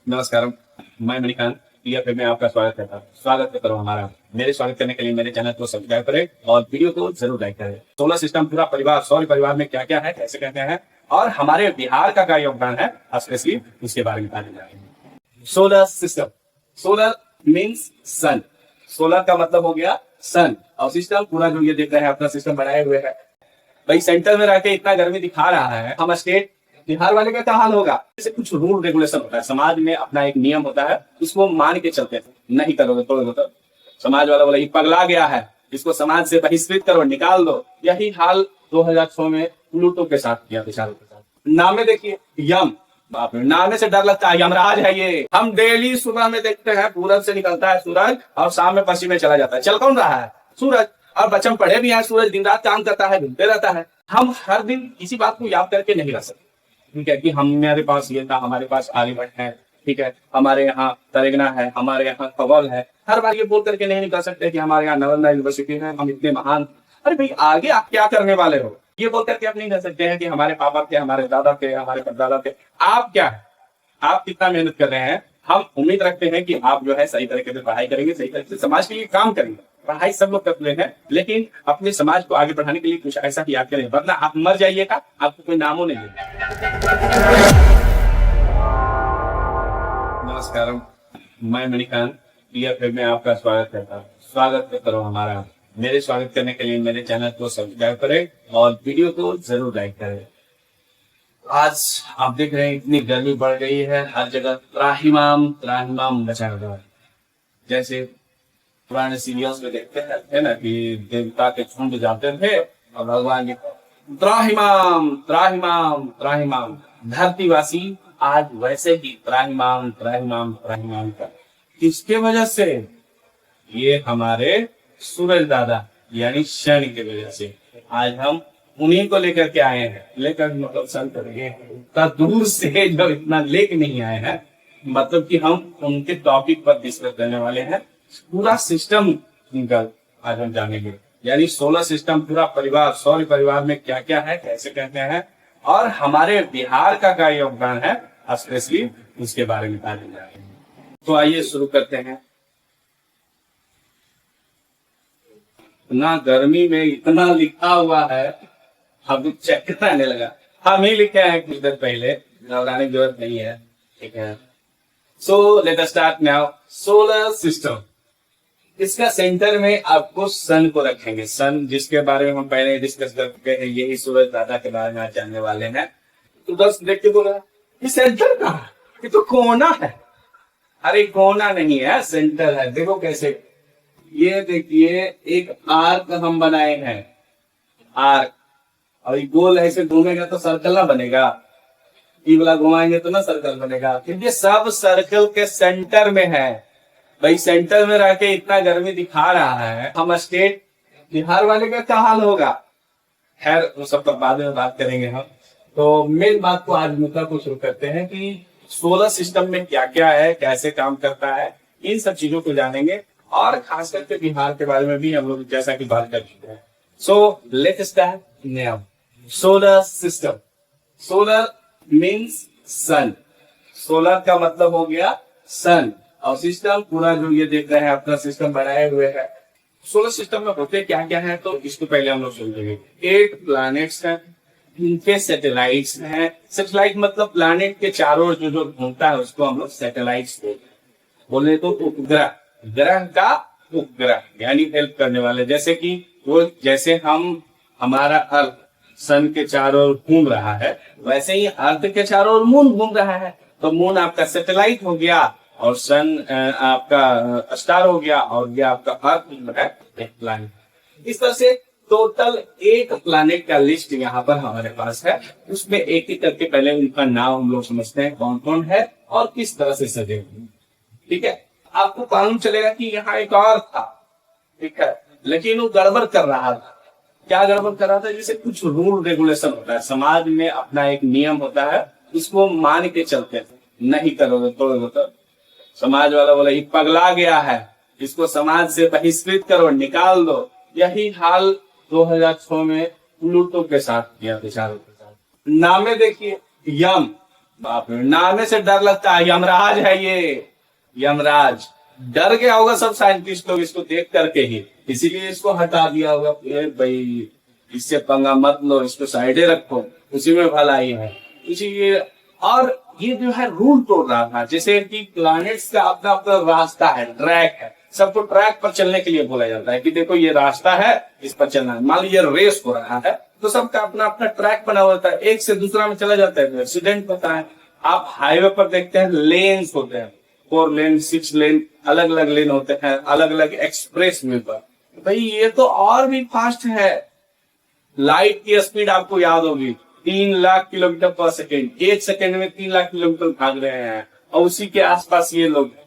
नमस्कार, मैं मणिकांत टीएफए में आपका स्वागत करता हूँ। स्वागत करो हमारा। मेरे स्वागत करने के लिए मेरे चैनल को सब्सक्राइब करें और वीडियो को जरूर लाइक करें। सोलर सिस्टम पूरा परिवार, सौर परिवार में क्या क्या है, कैसे कहते हैं और हमारे बिहार का क्या योगदान है, स्पेशली उसके बारे में बताने जा रहे हैं। Solar system, solar means sun. Solar का मतलब हो गया सन और सिस्टम पूरा जो ये देख रहे हैं अपना सिस्टम बनाए हुए है। भाई सेंटर में रह के इतना गर्मी दिखा रहा है, हम स्टेट बिहार वाले का क्या हाल होगा। जैसे कुछ रूल रेगुलेशन होता है, समाज में अपना एक नियम होता है, उसको मान के चलते हैं। नहीं करोगे तोड़ोगे तो समाज वाला बोला ये पगला गया है, इसको समाज से बहिष्कृत करो, निकाल दो। यही हाल 2006 में प्लूटो के साथ किया, विचारों के साथ। नाम में देखिए यम, बाप रे, नाम से डर लगता है, यमराज है ये। हम डेली सुबह में देखते हैं पूरब से निकलता है सूरज और शाम में पश्चिम में चला जाता है। चल कौन रहा है? सूरज। और बच्चन पढ़े भी हैं, सूरज दिन रात काम करता है, घूमते रहता है। हम हर दिन इसी बात को याद करके नहीं रह सकते, ठीक है, कि हमारे पास ये था, हमारे पास आर्यभट्ट है, ठीक है, हमारे यहाँ तरेगना है, हमारे यहाँ खगोल है। हर बार ये बोल करके नहीं निकल सकते कि हमारे यहाँ नालंदा यूनिवर्सिटी है, हम इतने महान। अरे भाई आगे आप क्या करने वाले हो, ये बोल करके आप नहीं कह सकते हैं कि हमारे पापा थे, हमारे दादा थे, हमारे परदादा थे। आप क्या है, आप कितना मेहनत कर रहे हैं। हम उम्मीद रखते हैं कि आप जो है सही तरीके से पढ़ाई करेंगे, सही तरीके से समाज के लिए काम करेंगे। पढ़ाई सब लोग करते हैं, लेकिन अपने समाज को आगे बढ़ाने के लिए कुछ ऐसा ही याद करें, वरना आप मर जाइएगा, आपको कोई नामो नहीं है। नमस्कार, मैं मणिकांत टीएफए में आपका स्वागत करता हूँ। स्वागत करो हमारा। मेरे स्वागत करने के लिए मेरे चैनल को सब्सक्राइब करें और वीडियो को जरूर लाइक करें। आज आप देख रहे हैं इतनी गर्मी बढ़ गई है, हर जगह त्राहिमाम त्राहिमाम मचा हुआ है। जैसे पुराने सीरियल्स में देखते हैं है ना कि देवता के झुंड जाते थे और भगवान जी त्राहिमाम त्राहिमाम त्राहिमाम। धरतीवासी आज वैसे ही त्राहिमाम त्राहिमाम त्राहिमाम का। किसके वजह से? ये हमारे सूरज दादा यानी शनि की वजह से। आज हम उन्हीं को लेकर के आए हैं, लेकर मतलब संत दूर से जो इतना लेके नहीं आए हैं, मतलब कि हम उनके टॉपिक पर डिस्कस करने वाले हैं। पूरा सिस्टम आज हम जानेंगे, यानी सोलर सिस्टम पूरा परिवार, सौर परिवार में क्या क्या है, कैसे कहते हैं और हमारे बिहार का क्या योगदान है, स्पेशली उसके बारे में बताने जा रहे हैं। तो आइए शुरू करते हैं। इतना गर्मी में इतना लिखा हुआ है, अब चेक कराने लगा। हम ही लिखे हैं कुछ देर पहले, घबराने की जरूरत नहीं है, ठीक है। So let us start now. Solar system, इसका सेंटर में आपको सन को रखेंगे। सन जिसके बारे में हम पहले डिस्कस कर चुके हैं, यही सूरज दादा के बारे में आज जानने वाले हैं। तो बस देख के बोला ये सेंटर कहाँ है, ये तो कोना है। अरे कोना नहीं है, सेंटर है। देखो कैसे, ये देखिए एक आर्क हम बनाए हैं, आर्क, और ये गोल ऐसे घूमेगा तो सर्कल ना बनेगा, ये वाला घुमाएंगे तो ना सर्कल बनेगा। क्योंकि ये सब सर्कल के सेंटर में है। भाई सेंटर में रह के इतना गर्मी दिखा रहा है, हम स्टेट बिहार वाले का क्या हाल होगा। खैर वो सब तो बाद में बात करेंगे हम। तो मेन बात को आज मुद्दा को शुरू करते हैं कि सोलर सिस्टम में क्या क्या है, कैसे काम करता है, इन सब चीजों को जानेंगे और खास करके बिहार के बारे में भी हम लोग जैसा कि बात कर चुके हैं। So let's start now. Solar system, solar means sun. Solar का मतलब हो गया सन और सिस्टम पूरा जो ये देख रहे हैं अपना सिस्टम बनाए हुए है। सोलर सिस्टम में होते क्या क्या है, तो इसको पहले हम लोग समझेंगे। 8 प्लैनेट्स हैं, इनके सैटेलाइट्स हैं। सैटेलाइट मतलब प्लैनेट के चारों ओर जो जो घूमता है उसको हम लोग सैटेलाइट्स बोले तो उपग्रह, ग्रह का उपग्रह यानी हेल्प करने वाले। जैसे कि वो जैसे हम हमारा अर्थ सन के चारों ओर घूम रहा है, वैसे ही अर्थ के चारों ओर मून घूम रहा है। तो मून आपका सैटेलाइट हो गया और सन आपका स्टार हो गया और ये आपका अर्थ है एक प्लैनेट। इस तरह से टोटल 8 प्लैनेट का लिस्ट यहाँ पर हमारे पास है। उसमें एक एक करके पहले उनका नाम हम लोग समझते हैं, कौन कौन है और किस तरह से सजे हुए। ठीक है, आपको मालूम चलेगा कि यहाँ एक और था, ठीक है, लेकिन वो गड़बड़ कर रहा था। क्या गड़बड़ कर रहा था? जैसे कुछ रूल रेगुलेशन होता है, समाज में अपना एक नियम होता है, उसको मान के चलते हैं। नहीं करोगे तोड़ोगे तो समाज वाला बोला ये पगला गया है, इसको समाज से बहिष्कृत करो, निकाल दो। यही हाल 2006 में प्लूटो के साथ किया, विचारों के साथ। नामे देखिए यम, बाप रे, नाम से डर लगता है। यमराज है ये, यमराज। डर गया होगा सब साइंटिस्ट लोग इसको देख करके ही, इसीलिए इसको हटा दिया होगा। भाई इससे पंगा मत लो, इसको साइडे रखो, उसी में भलाई है। इसीलिए और ये जो है रूल तोड़ रहा था, जैसे कि प्लैनेट्स का अपना अपना रास्ता है, ट्रैक है, सबको ट्रैक पर चलने के लिए बोला जाता है कि देखो ये रास्ता है, इस पर चलना है। मान लीजिए रेस हो रहा है तो सबका अपना अपना ट्रैक बना होता है, एक से दूसरा में चला जाता है, एक्सीडेंट होता है। आप हाईवे पर देखते हैं लेन्स होते हैं, 4 लेन 6 लेन, अलग अलग लेन होते हैं, अलग अलग एक्सप्रेस वे पर। भाई ये तो और भी फास्ट है। लाइट की स्पीड आपको याद होगी, 3 लाख किलोमीटर पर सेकेंड, 1 सेकेंड में 3 लाख किलोमीटर भाग रहे हैं, और उसी के आसपास ये लोग हैं।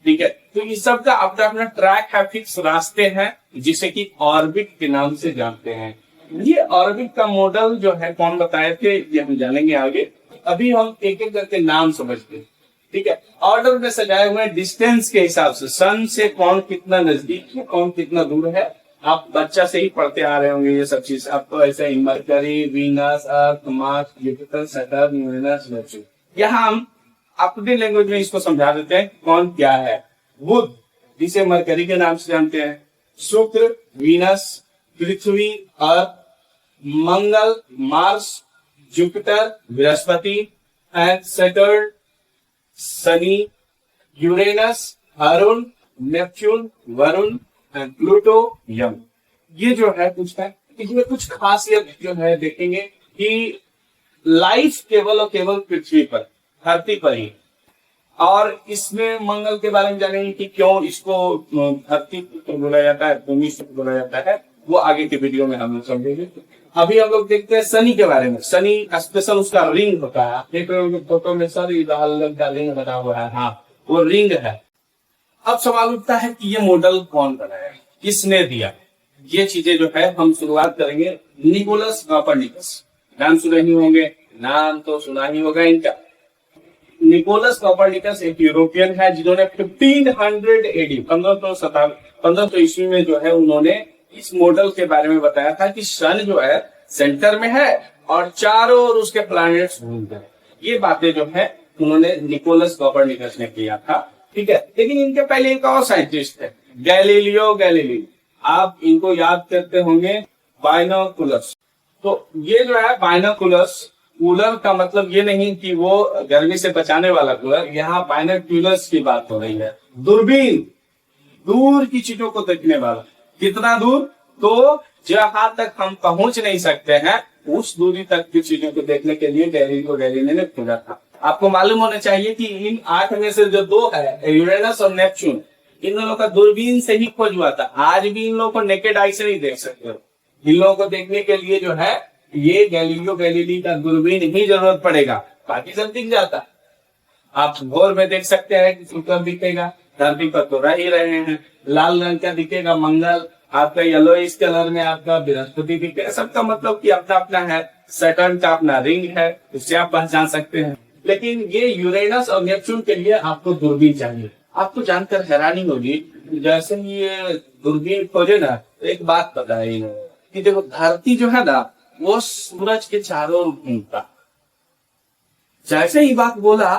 ठीक है, तो इस सब का अपना अपना ट्रैक है, फिक्स रास्ते हैं, जिसे कि ऑर्बिट के नाम से जानते हैं। ये ऑर्बिट का मॉडल जो है कौन बताए थे, ये हम जानेंगे आगे। अभी हम एक एक करके नाम समझते हैं। ठीक है, ऑर्डर में सजाए हुए डिस्टेंस के हिसाब से, सन से कौन कितना नजदीक है, कौन कितना दूर है। आप बच्चा से ही पढ़ते आ रहे होंगे ये सब चीज। आपको ऐसे ही Mercury, Venus, Earth, Mars, Jupiter, Saturn, Uranus, Neptune. यहाँ हम अपनी लैंग्वेज में इसको समझा देते हैं कौन क्या है। बुध, जिसे मरकरी के नाम से जानते हैं, शुक्र, वीनस, पृथ्वी, अर्थ, मंगल, मार्स, जुपिटर, बृहस्पति, एंड सैटर्न, शनि, यूरेनस, अरुण, नेपच्यून, वरुण, एंड प्लूटो, यम। ये जो है कुछ है, इसमें कुछ खासियत जो है देखेंगे कि लाइफ केवल और केवल पृथ्वी पर, धरती पर ही। और इसमें मंगल के बारे में जानेंगे कि क्यों इसको धरती पर बोला जाता है, भूमि से बोला जाता है, वो आगे के वीडियो में हम लोग समझेंगे। अभी हम लोग देखते हैं शनि के बारे में। शनि स्पेशल उसका रिंग होता है, आप देख रहे होंगे फोटो में सर लाल रंग का रिंग बना हुआ है, हाँ वो रिंग है। अब सवाल उठता है कि ये मॉडल कौन बनाया, किसने दिया। ये चीजें जो है हम शुरुआत करेंगे निकोलस कोपर्निकस। नाम सुने ही होंगे, नाम तो सुना ही होगा इनका। निकोलस कोपर्निकस एक यूरोपियन है जिन्होंने 1500 एडी 1500 ईस्वी में जो है उन्होंने इस मॉडल के बारे में बताया था कि सन जो है सेंटर में है और चारों ओर उसके प्लैनेट्स घूमते हैं। ये बातें जो है उन्होंने निकोलस कोपर्निकस ने किया था। ठीक है, लेकिन इनके पहले एक और साइंटिस्ट थे, गैलीलियो गैलीली। आप इनको याद करते होंगे बाइनोकुलस। तो ये जो है बाइनोकुलस, कूलर का मतलब ये नहीं कि वो गर्मी से बचाने वाला कूलर, यहाँ बाइनोकुलस की बात हो रही है। दूरबीन, दूर की चीजों को देखने वाला। कितना दूर, तो जहां तक हम पहुंच नहीं सकते हैं उस दूरी तक की चीजों को देखने के लिए गैलीलियो गैलीली ने खोजा था। आपको मालूम होना चाहिए कि इन 8 में से जो 2 है, यूरेनस और नेपच्यून, इन दोनों का दूरबीन से ही खोज हुआ था। आज भी इन लोगों को नेकेड आई से नहीं देख सकते हो। इन लोगों को देखने के लिए जो है ये गैलीलियो गैलीली का दूरबीन ही जरूरत पड़ेगा, बाकी सब दिख जाता। आप भोर में देख सकते हैं कि शुक्र दिखेगा, धरती पर तो रह ही रहे हैं। लाल रंग का दिखेगा मंगल, आपका येलोइश कलर में आपका बृहस्पति दिखेगा। सबका मतलब कि अपना अपना है। सैटर्न का अपना रिंग है, उससे आप पहचान सकते हैं। लेकिन ये यूरेनस और नेपच्यून के लिए आपको दूरबीन चाहिए। आपको जानकर हैरानी होगी, जैसे ये दूरबीन खोजे ना तो एक बात बताई कि देखो धरती जो है ना वो सूरज के चारों ओर घूमता। जैसे ही बात बोला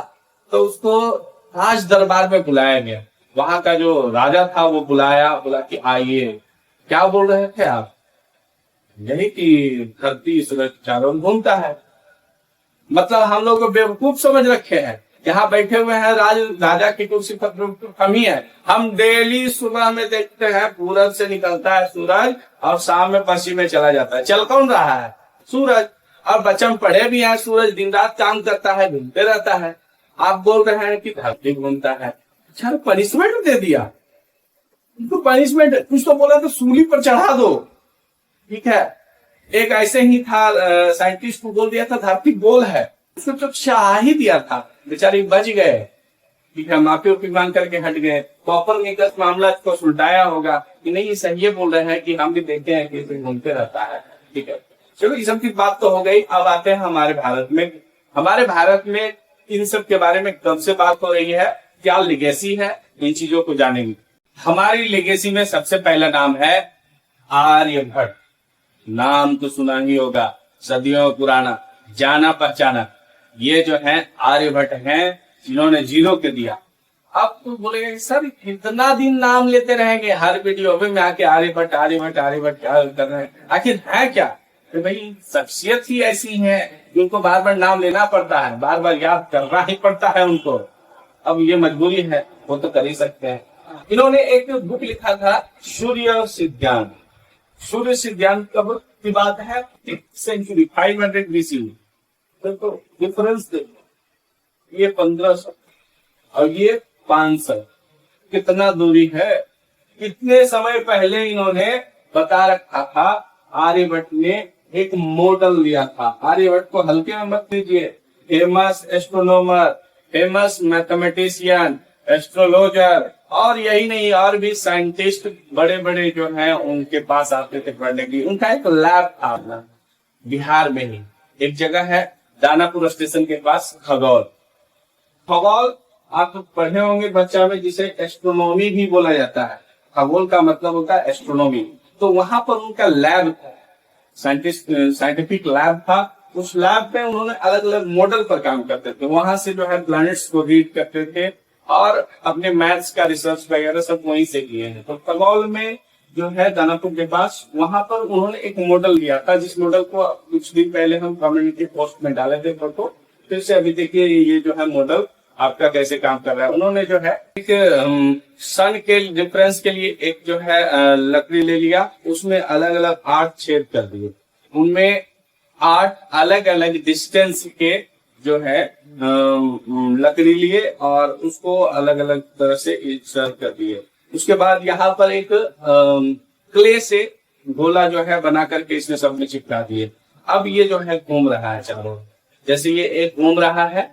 तो उसको राज दरबार में बुलाया गया। वहां का जो राजा था वो बुलाया, बोला कि आइए। क्या बोल रहे थे आप? यही कि धरती सूरज के चारों ओर घूमता है। मतलब हम लोग को बेवकूफ समझ रखे हैं। यहाँ बैठे हुए हैं राजा की कुर्सी पर हम ही है। हम डेली सुबह में देखते हैं पूरब से निकलता है सूरज और शाम में पश्चिम में चला जाता है। चल कौन रहा है? सूरज। और बच्चन पढ़े भी हैं, सूरज दिन रात काम करता है, घूमते रहता है। आप बोल रहे हैं कि धरती घूमता है। अच्छा, पनिशमेंट दे दिया इनको, पनिशमेंट कुछ तो बोला तो सूली पर चढ़ा दो। ठीक है, एक ऐसे ही था साइंटिस्ट को बोल दिया था धरती गोल है, उसको तो चाह ही दिया था, बेचारे बच गए। ठीक है, माफी उपी मांग करके हट गए। कोपर्निकस मामला को सुलटाया होगा कि नहीं ये सही बोल रहे हैं कि हम भी देखते हैं कि घूमते रहता है। ठीक है, चलो ये सब की बात तो हो गई। अब आते हैं हमारे भारत में। हमारे भारत में इन सब के बारे में कब से बात हो रही है, क्या लेगेसी है, इन चीजों को जानेंगे। हमारी लेगेसी में सबसे पहला नाम है आर्यभट्ट। नाम तो सुना ही होगा, सदियों पुराना, जाना पहचाना। ये जो है आर्यभट्ट हैं जिन्होंने जीरो के दिया। अब तो बोले सर कितना दिन नाम लेते रहेंगे, हर वीडियो में आके आर्यभट्ट आर्यभट्ट आर्यभट्ट क्या कर रहे हैं, आखिर है क्या? तो भाई शख्सियत ही ऐसी है कि उनको बार बार नाम लेना पड़ता है, बार बार याद करना ही पड़ता है उनको। अब ये मजबूरी है, वो तो कर ही सकते हैं। इन्होंने एक बुक लिखा था सूर्य सिद्धांत। सूर्य सिद्धांत कब की बात है? 6th century 500 BC। तो डिफरेंस देखो, ये 1500 और ये 500, कितना दूरी है। कितने समय पहले इन्होंने बता रखा था। आर्यभट्ट ने एक मॉडल लिया था। आर्यभट्ट को हल्के में मत लीजिए, famous astronomer, famous mathematician, astrologer, और यही नहीं और भी साइंटिस्ट बड़े बड़े जो हैं उनके पास आते थे पढ़ने के लिए। उनका एक लैब था अपना, बिहार में ही एक जगह है दानापुर स्टेशन के पास, खगोल। खगोल आप तो पढ़े होंगे बच्चा में, जिसे एस्ट्रोनॉमी भी बोला जाता है। खगोल का मतलब होता है एस्ट्रोनॉमी। तो वहां पर उनका लैब था, साइंटिफिक लैब था। उस लैब में उन्होंने अलग अलग मॉडल पर काम करते थे। वहां से जो है प्लैनेट्स को रीड करते थे और अपने मैथ्स का रिसर्च वगैरह सब वहीं से किए हैं। तो खगोल में जो है दानापुर के पास, वहां पर उन्होंने एक मॉडल लिया था, जिस मॉडल को कुछ दिन पहले हम कम्युनिटी पोस्ट में डाले थे फोटो। फिर से अभी देखिए ये जो है मॉडल आपका कैसे काम कर रहा है। उन्होंने जो है एक सन के डिफरेंस के लिए एक जो है लकड़ी ले लिया, उसमें अलग अलग 8 छेद कर दिए। उनमें 8 अलग अलग डिस्टेंस के जो है लकड़ी लिए और उसको अलग अलग तरह से इंसर्ट कर दिए। उसके बाद यहाँ पर एक क्ले से गोला जो है बना करके इसमें सब में चिपका दिए। अब ये जो है घूम रहा है चारों, जैसे ये एक घूम रहा है,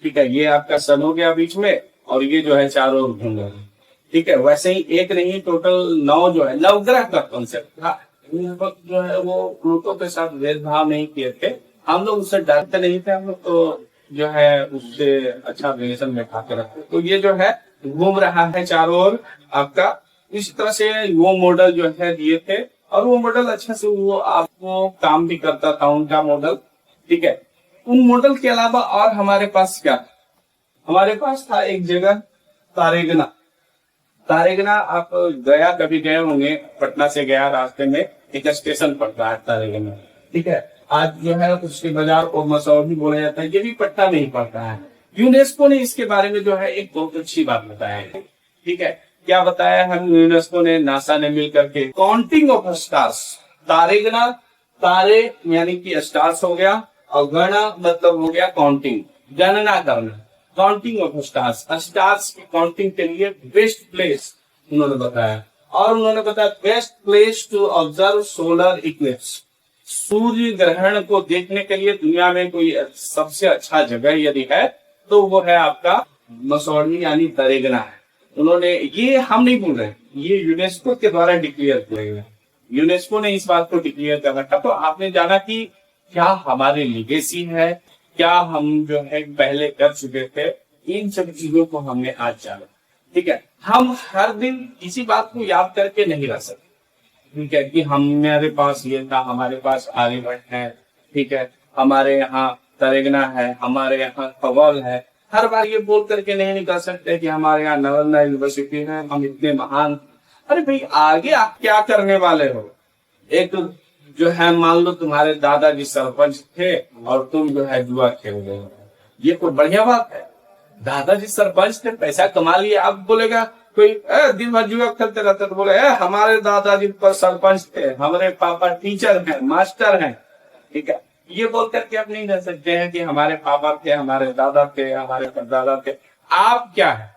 ठीक है, ये आपका सन हो गया बीच में और ये जो है चारों ओर घूम रहा है, ठीक है। वैसे ही एक नहीं, टोटल 9 जो है नवग्रह का कॉन्सेप्ट था। जो है वो प्लूटो के साथ भेदभाव नहीं किए थे, हम लोग उससे डरते नहीं थे, हम लोग तो जो है उससे अच्छा रिलेशन में खाते रखते। तो ये जो है घूम रहा है चारों ओर आपका। इस तरह से वो मॉडल जो है दिए थे और वो मॉडल अच्छा से वो आपको काम भी करता था उनका मॉडल, ठीक है। उन मॉडल के अलावा और हमारे पास क्या था? हमारे पास था एक जगह तारेगना। तारेगना आप गया कभी गए होंगे, पटना से गया रास्ते में एक स्टेशन पड़ता है तारेगना, ठीक है। आज जो है उसके बाजार को मसौर भी बोला जाता है, ये भी पटना में ही पड़ता है। यूनेस्को ने इसके बारे में जो है एक बहुत अच्छी बात बताया है, ठीक है। क्या बताया है यूनेस्को ने, नासा ने मिलकर के? Counting of stars. तारेगना, तारे यानी कि स्टार्स हो गया और गणना मतलब हो गया काउंटिंग, गणना करना। काउंटिंग ऑफ स्टार्स, स्टार्स की काउंटिंग के लिए बेस्ट प्लेस उन्होंने बताया। और उन्होंने बताया best place to observe solar eclipse. सूर्य ग्रहण को देखने के लिए दुनिया में कोई सबसे अच्छा जगह यदि है तो वो है आपका मसौरी यानी तारेगना है। उन्होंने, ये हम नहीं बोल रहे, ये यूनेस्को के द्वारा डिक्लेयर किया गया। यूनेस्को ने इस बात को डिक्लेयर कर रखा। तो आपने जाना कि क्या हमारे लिगेसी है, क्या हम जो है पहले कर चुके थे, इन सब चीजों को हमने आज जाना, ठीक है। हम हर दिन इसी बात को याद करके नहीं रह सकते, ठीक है, कि हमारे पास ये था, हमारे पास आर्यभट्ट है, ठीक है, हमारे यहाँ तारेगना है, हमारे यहाँ खगोल है। हर बार ये बोल करके नहीं निकल सकते कि हमारे यहाँ नालंदा यूनिवर्सिटी है, हम इतने महान। अरे भाई आगे आप क्या करने वाले हो? एक जो है मान लो तुम्हारे दादाजी सरपंच थे और तुम जो है जुआ खेल रहे हो, ये कोई बढ़िया बात है? दादाजी सरपंच थे, पैसा कमा लिए, अब बोलेगा कोई दिन भर जुआ खेलते रहते तो बोले हमारे दादाजी पर सरपंच थे, हमारे पापा टीचर हैं, मास्टर हैं, ठीक है। ये बोल करके आप नहीं रह सकते हैं कि हमारे पापा थे, हमारे दादा थे, हमारे परदादा थे। आप क्या है,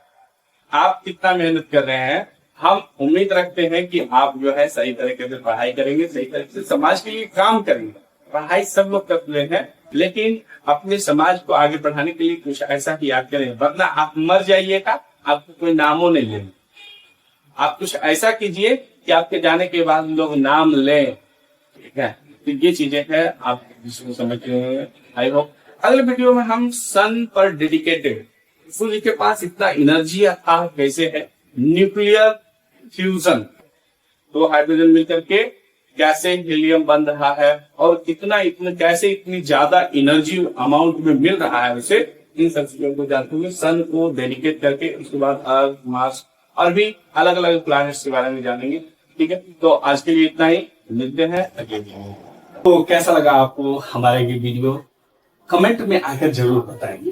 आप कितना मेहनत कर रहे हैं? हम उम्मीद रखते हैं कि आप जो है सही तरीके से पढ़ाई करेंगे, सही तरीके से समाज के लिए काम करेंगे। पढ़ाई सब लोग करते हैं, लेकिन अपने समाज को आगे बढ़ाने के लिए कुछ ऐसा ही याद करें, वरना आप मर जाइएगा, आपको कोई नामों नहीं लेंगे। आप कुछ ऐसा कीजिए कि आपके जाने के बाद लोग नाम लें, ठीक है। तो ये चीजें हैं, आप इसको समझ रहे हैं आई होप। अगले वीडियो में हम सन पर डेडिकेटेड, सूर्य के पास इतना एनर्जी आता कैसे है, न्यूक्लियर फ्यूजन, तो हाइड्रोजन मिलकर के कैसे हीलियम बन रहा है और कितना इतना कैसे इतनी ज्यादा एनर्जी अमाउंट में मिल रहा है उसे, इन सब चीजों को जानते हुए सन को डेडिकेट करके उसके बाद अर्थ, मार्स और भी अलग अलग प्लैनेट्स के बारे में जानेंगे। ठीक है, तो आज के लिए इतना ही, मिलते हैं अगले वीडियो। तो कैसा लगा आपको हमारे ये वीडियो, कमेंट में आकर जरूर बताएंगे,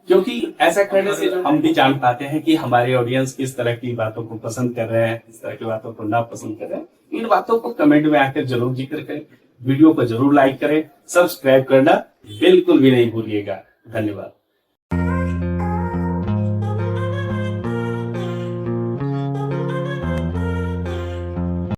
क्योंकि ऐसा करने से हम भी जान पाते हैं कि हमारे ऑडियंस किस तरह की बातों को पसंद कर रहे हैं, किस तरह की बातों को ना पसंद कर रहे हैं। इन बातों को कमेंट में आकर जरूर जिक्र करें, वीडियो को जरूर लाइक करें, सब्सक्राइब करना बिल्कुल भी नहीं भूलिएगा। धन्यवाद।